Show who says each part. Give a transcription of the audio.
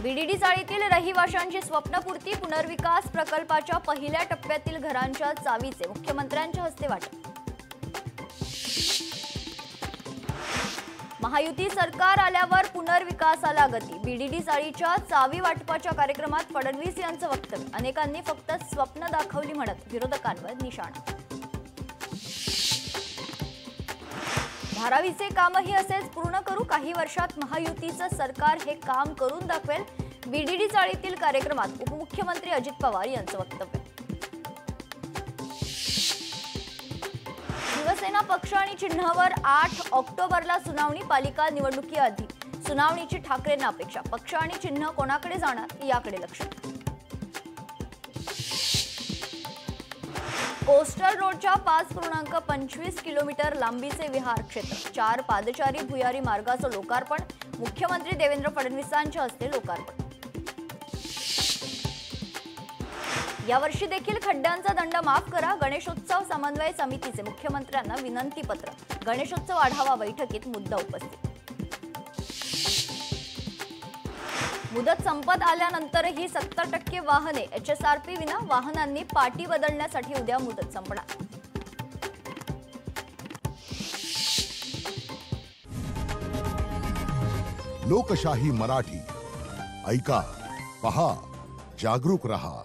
Speaker 1: VDD चाळीतील रहिवाशांची स्वप्नपूर्ती, पुनर्विकास प्रकल्पाच्या पहिल्या टप्प्यातील घरांच्या चावीचे मुख्यमंत्र्यांच्या हस्ते वाटप। महायुती सरकार आल्यावर पुनर्विकासाला गती, बीडीडी चाळीच्या चावी वाटपाच्या कार्यक्रमात फडणवीस यांचं वक्तव्य। अनेकांनी फक्त स्वप्न दाखवली म्हणत विरोधकांवर निशाणा। धारावीचे कामही असेच पूर्ण करू, काही वर्षात महायुतीचं सरकार हे काम करून दाखवेल, बीडीडी चाळीतील कार्यक्रमात उपमुख्यमंत्री अजित पवार यांचं वक्तव्य। शिवसेना पक्ष आणि चिन्हावर 8 ऑक्टोबरला सुनावणी, पालिका निवडणुकीआधी सुनावणीची ठाकरेंना अपेक्षा, पक्ष आणि चिन्ह कोणाकडे जाणार याकडे लक्ष। कोस्टल रोडच्या 5.25 किलोमीटर लांबीचे विहार क्षेत्र, 4 पादचारी भुयारी मार्गाचं लोकार्पण, मुख्यमंत्री देवेंद्र फडणवीसांच्या हस्ते लोकार्पण। यावर्षी देखील खड्ड्यांचा दंड माफ करा, गणेशोत्सव समन्वय समितीचे मुख्यमंत्र्यांना विनंती पत्र, गणेशोत्सव आढावा बैठकीत मुद्दा उपस्थित। मुदत संपत आल्यानंतरही 70% वाहने HSRP विना, वाहनांनी पाटी बदलण्यासाठी उद्या मुदत संपणार।
Speaker 2: लोकशाही मराठी ऐका, पहा, जागरूक रहा।